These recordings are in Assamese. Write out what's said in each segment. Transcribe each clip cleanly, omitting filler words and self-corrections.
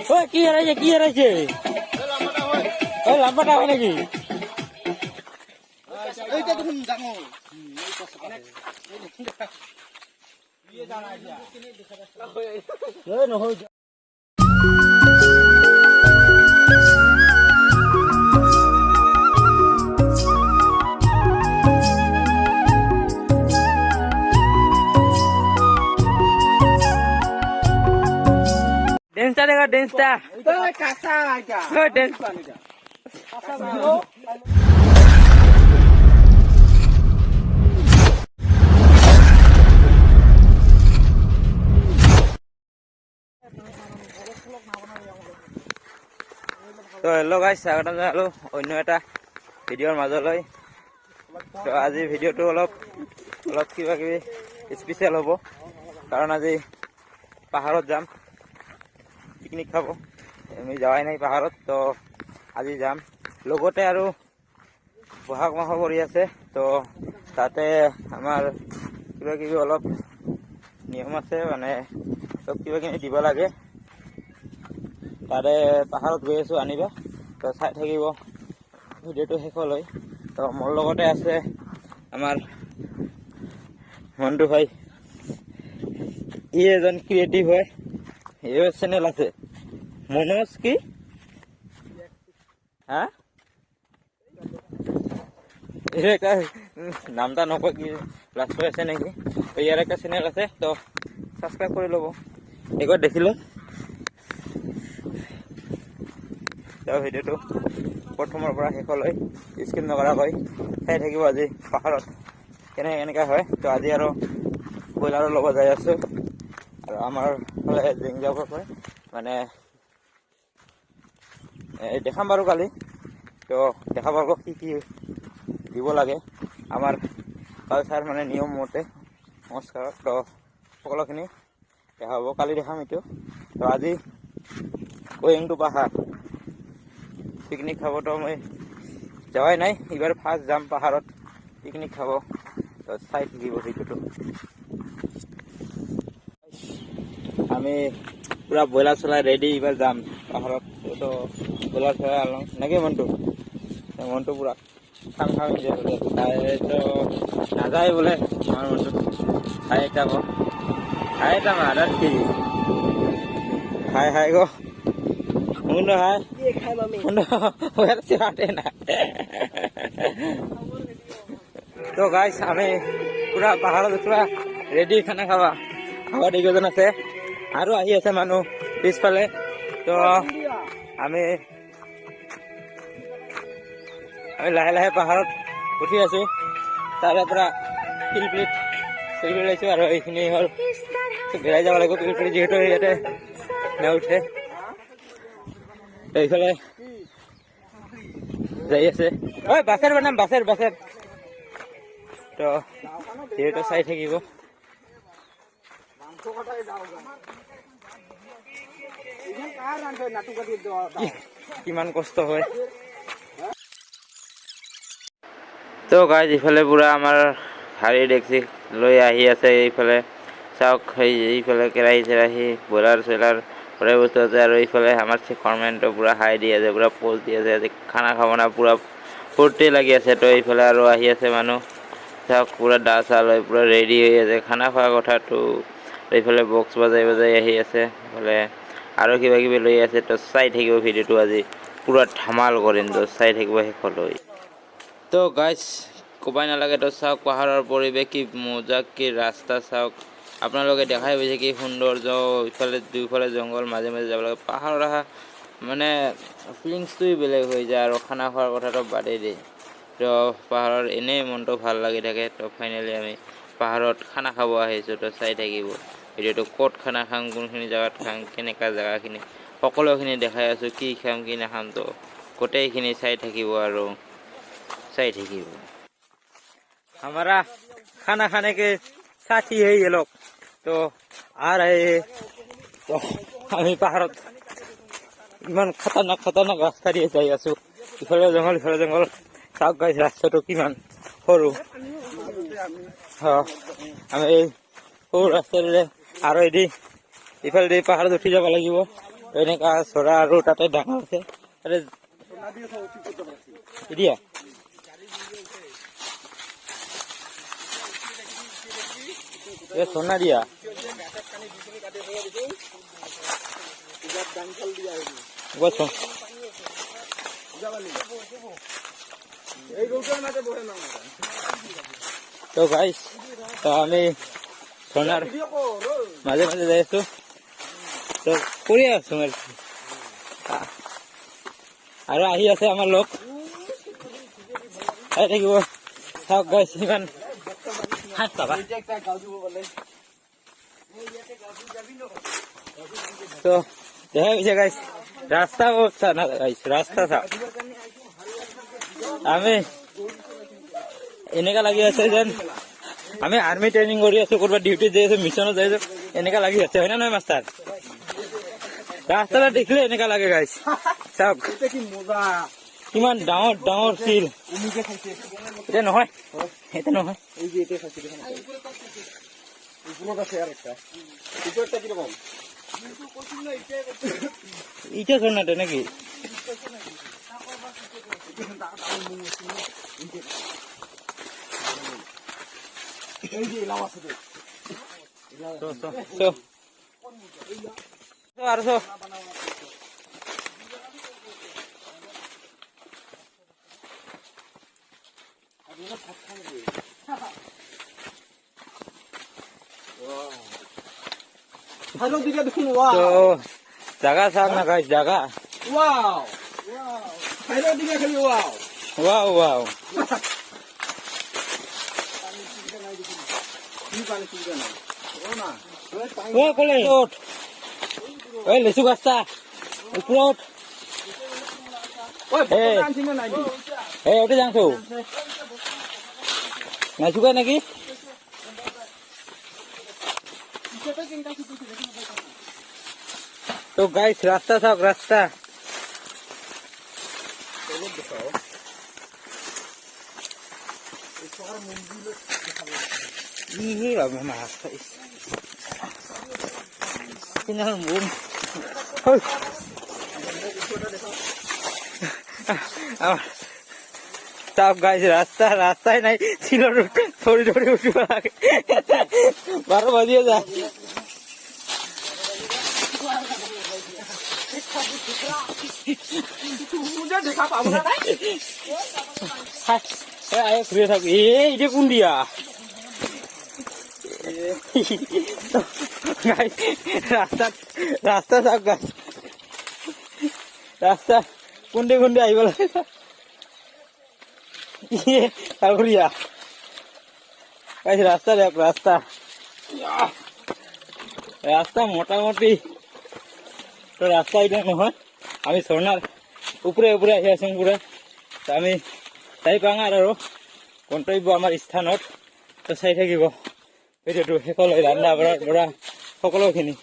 ওই কি হারাইছে কি হারাইছে ওই লাম্বাটা হয় নাকি এইটা দেখুন ডাঙর নহয় ডেন্সটা দেখা ডেন্সটা কাঁচা এটা ডেন্স তো হেল্ল' গাইছ স্বাগতম জনালো অন্য এটা ভিডিঅ'ৰ মাজলৈ তো আজি ভিডিঅ'টো অলপ কিবা কিবি স্পেচিয়েল হ'ব কাৰণ আজি পাহাৰত যাম পিকনিক খাব আমি যোৱাই নাই পাহাৰত তো আজি যাম লগতে আৰু বহাগ মাহ কৰি আছে তো তাতে আমাৰ কিবা কিবি অলপ নিয়ম আছে মানে চব কিবা কিবি দিব লাগে তাৰে পাহাৰত গৈ আছোঁ আনিবা তো চাই থাকিব ভিডিঅ'টো শেষলৈ তো মোৰ লগতে আছে আমাৰ মন্টু ভাই ই এজন ক্ৰিয়েটিভ হয় ইও চেনেল আছে মনোজ কি হা এটা নামটা নকয় কি লাজ কৰি আছে নেকি তো ইয়াৰ একটা চেনেল আছে তো ছাবস্ক্ৰাইব কৰি ল'ব একবাৰ দেখিলোঁ ভিডিঅ'টো প্ৰথমৰ পৰা শেষলৈ স্কিপ নকৰাকৈ চাই থাকিব আজি পাহাৰত কেনেকৈ হয় তো আজি আৰু ব্ৰইলাৰৰ লগত যাই আছোঁ আৰু আমাৰ ফালে জিং যাবৰ পৰা মানে দেখাম বাৰু কালি তো দেখা পাব কি দিব লাগে আমাৰ কালচাৰ মানে নিয়ম মতে সংস্কাৰত তো সকলোখিনি দেখা পাব কালি দেখাম এইটো তো আজি গোয়িং টু পাহাৰ পিকনিক খাবতো মই যোৱাই নাই এইবাৰ ফাৰ্ষ্ট যাম পাহাৰত পিকনিক খাব তো চাই থাকিব ভিডিঅ'টো আমি পুৰা ব্ৰইলাৰ চলাই ৰেডি এইবাৰ যাম পাহাৰত তো ব্ৰইলাৰ চলাই আনো নেকি মনটো পুৰা খাম এনজয় কৰি আছোঁ তাইতো নাযায় বোলে আমাৰ মনটো খাই এটা আধাত কি খাই গো Mundo hai. Iya khai mami. Mundo where se hate na. তো গাইস আমি পুরা পাহাড়ত পুরা রেডি খানা খাওয়া আবার এইজন আছে আৰু আহি আছে মানুহ পিছফালে তো আমি লাহে লাহে পাহাৰত উঠি আছো তাৰে পৰা পিলপিলিত লৈছো আৰু এইখিনি হ'ল ঘেৰাই যাব লাগিব পিলপিলি যিহেতু ইয়াতে নুঠে এইফালে যাই আছে ঐ বাছেৰ বনাম বাছেৰ তো যিহেতু চাই থাকিব কিমান কষ্ট হয় তো গাইজ ইফালে পুৰা আমাৰ হাড়ি ডেক্সি লৈ আহি আছে এইফালে চাওক এইফালে কেৰাহী চেৰাহী ব্ৰইলাৰ চইলাৰ পুৰা বস্তু আছে আৰু এইফালে আমাৰ কমেণ্টটো পুৰা হাই দি আছে পুৰা পোষ্ট দি আছে আজি খানা খাব না পুৰা ফূৰ্তি লাগি আছে তো এইফালে আৰু আহি আছে মানুহ চাওক পুৰা দা চা লৈ পুৰা ৰেডি হৈ আছে খানা খোৱা কথাটো এইফালে বক্স বজাই আহি আছে এইফালে আৰু কিবা কিবি লৈ আছে তো চাই থাকিব ভিডিঅ'টো আজি পুৰা ধামাল কৰিম তো চাই থাকিব শেষলৈ তো গাইজ ক'বাই নালাগে তো চাওক পাহাৰৰ পৰিৱেশ কি মজা কি ৰাস্তা চাওক আপোনালোকে দেখাই পাইছে কি সৌন্দৰ্য ইফালে দুইফালে জংঘল মাজে মাজে যাব লাগে পাহাৰত অহা মানে ফিলিংছটোই বেলেগ হৈ যায় আৰু খানা খোৱাৰ কথাটো বাদেই দিয়ে তো পাহাৰৰ এনেই মনটো ভাল লাগি থাকে তো ফাইনেলি আমি পাহাৰত খানা খাব আহিছোঁ তো চাই থাকিব ভিডিঅ'টো ক'ত খানা খাম কোনখিনি জেগাত খাম কেনেকুৱা জেগাখিনি সকলোখিনি দেখাই আছোঁ কি খাম কি নাখাম তো গোটেইখিনি চাই থাকিব আৰু চাই থাকিব हमारा खाना खाने के साथी है ये लोग तो आ रहे हैं तो আমি পাহাৰত ইমান খতৰনাক ৰাস্তা দিয়ে যাই আছো ইফালে জংঘল চাওক গাইছ ৰাস্তাটো কিমান সৰু আমি এই সৰু ৰাস্তাৰে আৰু এদি ইফালে পাহাৰত উঠি যাব লাগিব এনেকা চৰা আৰু তাতে ডাঙৰ আছে আৰে দিয়া এ সোনা দিয়া বসো তো গাইস তো আমি সোনাৰ মাঝে মাঝে যাই আছো তো কৰি আছো আৰু আহি আছে আমাৰ লোক চাই থাকিব চাওক গাইস ইমান হাত পাবা তো দেখা গৈছে গাইস রাস্তা অবস্থা না গাইস রাস্তা চাওক আমি এনেকা লাগি আছে যেন আমি আৰ্মি ট্ৰেইনিং কৰি আছো কৰবাত ডিউটিত যাই আছো মিছনত যাই আছো এনেকা লাগি আছে হয় না নহয় মাষ্টাৰ ৰাস্তাটা দেখিলে এনেকা লাগে গাইস চাওক কিমান ডাঙৰ ডাঙৰ শিল এটা নহয় এটা নহয় ইটা সোনাটা নাকি আর তো জাগা চাওক না গাইস জাগা Wow. Hello দিকে খালি wow. ওয়াও ওয়াও ও কলে ওঠ ওই লেচু গাছটা উপৰত এই ওটা যাংছো নাচুকা নাকি তো গাইস রাস্তা চাওক রাস্তা Ini lah memang ini kan bum. Stop guys, रास्ता ही नहीं सिलो थोड़ी थोड़ी उठी पड़ा के 12 बजे जा मुझे देखा पाऊँ ना आयो फ्री था ये कौन दिया रास्ता চাওক গাইস রাস্তা কোনডে কোনডে আইব লাগে কালগুড়িয়া গাইস রাস্তা দেখ রাস্তা মোটামুটি তো রাস্তা এটা নহয় আমি ঝর্ণার উপরে উপরে আহি আছো পুরা তো আমি চাই পাঙাৰ আৰু গন্তব্য আমাৰ স্থানত তো চাই থাকিব ভিডিঅ'টো শেষলৈ ৰান্ধা বঢ়াৰ পৰা সকলোখিনি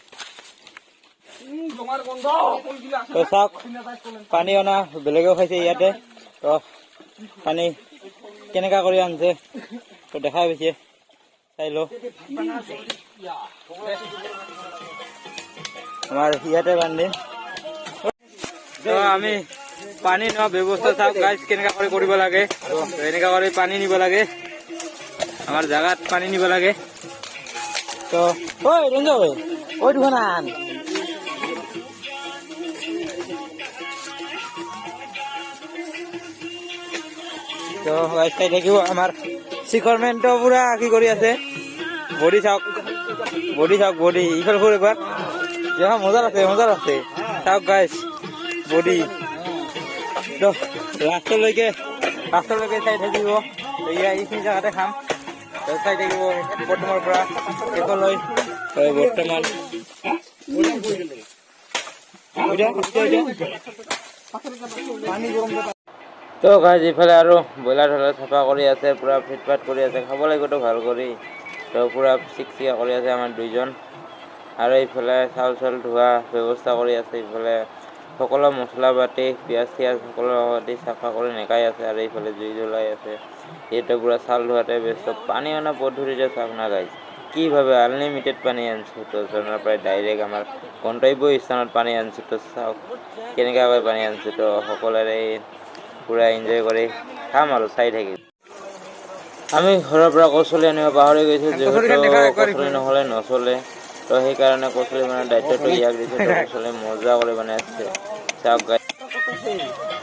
তো চাওক পানী অনা বেলেগেও খাইছে ইয়াতে তো পানী কেনেকা কৰি আনছে তো দেখা পাইছে চাই লো আমাৰ ইয়াতে বান্ধিম তো আমি পানী নোৱা ব্যৱস্থা চাওক গাইজ কেনেকা কৰি কৰিব লাগে তো এনেকা কৰি পানী নিব লাগে আমাৰ জাগাত পানী নিব লাগে তো ওই ৰঞ্জয় ওই দুখানা আন তো চাই থাকিব আমাৰ শিখৰমেনটো পুৰা কি কৰি আছে বডি চাওক বডি ইফাল ফুৰ একবাৰ দেখা মজাৰ আছে চাওক গাইজ বডি তো ৰাস্তালৈকে চাই থাকিব এইখিনি জেগাতে খাম চাই থাকিব বৰ্তমানৰ পৰা শেষলৈ বৰ্তমান তো গাইজ ইফালে আৰু ব্ৰইলাৰ চাফা কৰি আছে পুৰা ফিটফাট কৰি আছে খাব লাগিবতো ভাল কৰি তো পুৰা চিকচিকা কৰি আছে আমাৰ দুইজন আৰু এইফালে চাউল ধোৱা ব্যৱস্থা কৰি আছে ইফালে সকলো মছলা পাতি পিঁয়াজ সকলো পাতি চাফা কৰি নেকাই আছে আৰু এইফালে জুই জ্বলাই আছে এইটো পুৰা চাউল ধোৱাতে ব্যস্ত পানী অনা পদ্ধতিতে চাওক না গাইজ কিভাবে আনলিমিটেড পানী আনিছোঁ তো ঝৰ্ণাৰ পৰাই ডাইৰেক্ট আমাৰ গন্তব্য স্থানত পানী আনিছোঁ তো চাওক কেনেকুৱাকৈ পানী আনিছোঁ তো সকলোৰে পূৰা এনজয় কৰি খাম আৰু চাই থাকি আমি ঘৰৰ পৰা কচুলি আনিব পাহৰি গৈছোঁ যিহেতু কচুলি নহ'লে নচলে তো সেইকাৰণে কচুলি মানে দায়িত্বটো ইয়াক দিছোঁ তো কচুলি মজা কৰি বনাই আছে চাওক গাইজ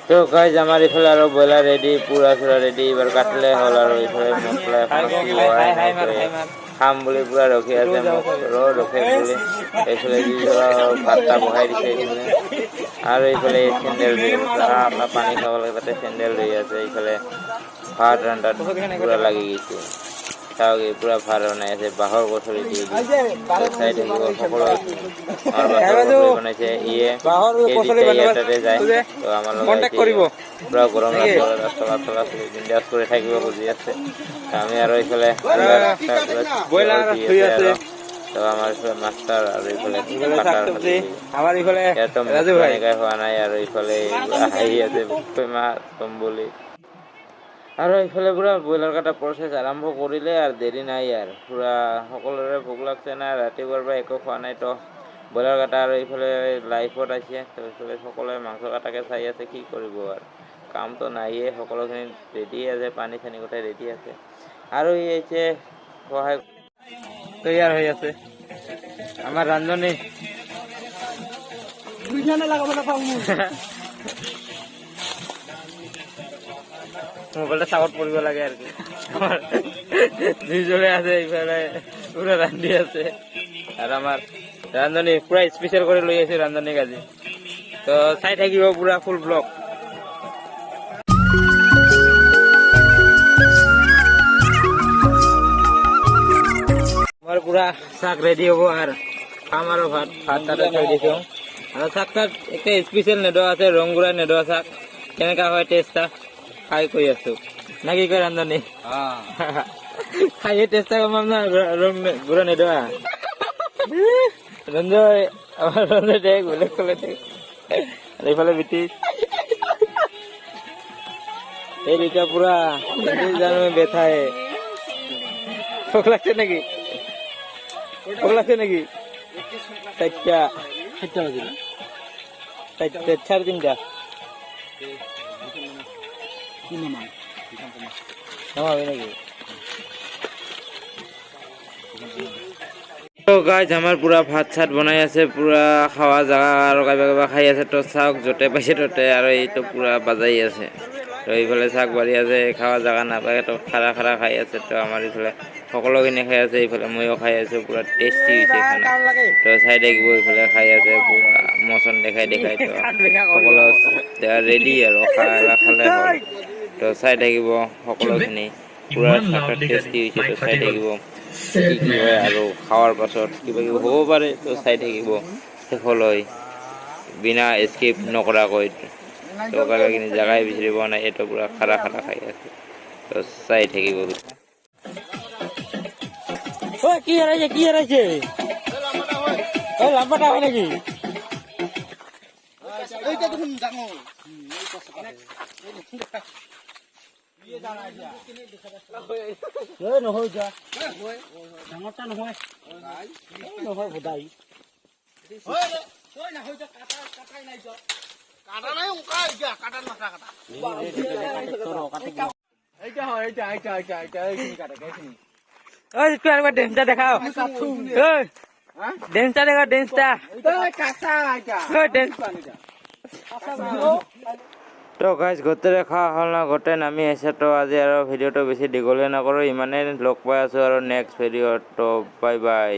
তো গাইজ আমাৰ ইফালে আৰু ব্ৰইলাৰ ৰেডি পুৰা চুৰা ৰেডি এইবাৰ কাটিলে হ'ল আৰু ইফালে মছলা খাম বুলি পুৰা ৰখি আছে মোক ৰখে বুলি এইফালে যি ভাতটা বহাই দিছে এইফালে আৰু এইফালে চেণ্ডেল দি আপোনাৰ পানী খাব লাগে তাতে চেণ্ডেল দি আছে এইফালে ভাত ৰন্ধাত পুৰা লাগি গৈছে চাওক এই পুৰা ভাত বনাই আছে বাঁহৰ কচুলি দি চাই থাকিব সকলো আমাৰ বাঁহৰ কচুলি বনাইছে ইয়ে তাতে যায় তো আমাৰ লগত পুৰা গৰম চলা চলা বিন্দাছ কৰি থাকিব খুজি আছে আমি আৰু এইফালে তো আমাৰ এইফালে মাষ্টাৰ আৰু এইফালে আমাৰ এইফালে এনেকৈ হোৱা নাই আৰু এইফালে হাঁহি আছে মাছ কম বুলি আৰু এইফালে পুৰা ব্ৰইলাৰ কটা প্ৰচেছ আৰম্ভ কৰিলে আৰু দেৰি নাই আৰু পুৰা সকলোৰে ভোক লাগছে না ৰাতিপুৱাৰ পৰা একো খোৱা নাই তো ব্ৰইলাৰ কটা আৰু এইফালে লাইফত আছে তো এইফালে সকলোৱে মাংস কটাকে চাই আছে কি কৰিব আৰু কামটো নাইয়ে সকলোখিনি ৰেডি আছে পানী চানী গোটেই ৰেডি আছে আৰু ই হৈছে সহায় তৈয়াৰ হৈ আছে আমাৰ ৰান্ধনী মোবাইলটা চাউট পড়িব লাগে আর কি দুইজনে আছে এইফালে পুরা রান্ধি আছে আর আমার রান্ধনী পুরা স্পেশাল করে লই আছে রান্ধনী কাজে তো চাই থাকিব পুরা ফুল ব্লগ আমার পুরা শাক রেডি হবো আর খাম আর ভাত তাতে থৈ দিছো আর শাকটার একটা স্পেশাল নেডো আছে রংগুড়া নেডো শাক কেনেকা হয় টেস্টটা খাই কই আছো নাকি কই রান্ধনী খাই টেস্টটা কমাম না রং গুড়া নেডো রঞ্জয় আমার রঞ্জয় দেখ বলে কলে দেখ আর এইফালে বিটি এই দুইটা পুরা জানো ব্যথায় ভোক লাগছে নাকি ভোক লাগছে নাকি চারটা বাজিল সাড়ে তিনটা নামাবে নাকি তো গাইজ আমার পুরা ভাত চাত বনাই আছে পুরা খাওয়া জায়গা আর কাইবা কাইবা খাই আছে তো চাওক য'তে পাইছে ত'তে আৰু এইটো পুরা বাজাই আছে তো এইফালে শাক বাঢ়ি আছে খাওয়া জায়গা নাপায় তো খাৰা খাৰা খাই আছে তো আমাৰ এইফালে সকলোখিনি খাই আছে এইফালে ময়ো খাই আছো পুরা টেষ্টি হৈছে খানা তো চাই থাকিব এইফালে খাই আছে পুরা মচন দেখাই তো সকলো ৰেডি আৰু খালে হ'ল তো চাই থাকিব সকলোখিনি পুৰা শাকটা টেষ্টি হৈছে তো চাই থাকিব কি কি হয় আৰু খাওয়াৰ পাছত কিবা কিবি হ'ব পাৰে তো চাই থাকিব শেষলৈ বিনা স্কিপ নকৰাকৈ তো কাৰোবাখিনি জাগাই বিচাৰি পোৱা নাই এইটো পুৰা খাৰা খাৰা খাই আছে তো চাই থাকিব কি হাৰাইছে লাম্বাটা হয় নাকি নহয় যা ডাঙৰটা নহয় নহয় ভদাই ডেন্সটা দেখাও ডেন্সটা দেখা ডেন্সটা তো গাইজ গোটেই খাওয়া হল না গোটেই নামি আছে তো আজি আৰু ভিডিঅ'টো বেছি দীঘলীয়া নকৰোঁ ইমানেই লগ পাই আছোঁ আৰু নেক্সট ভিডিঅ'ত তো বাই বাই।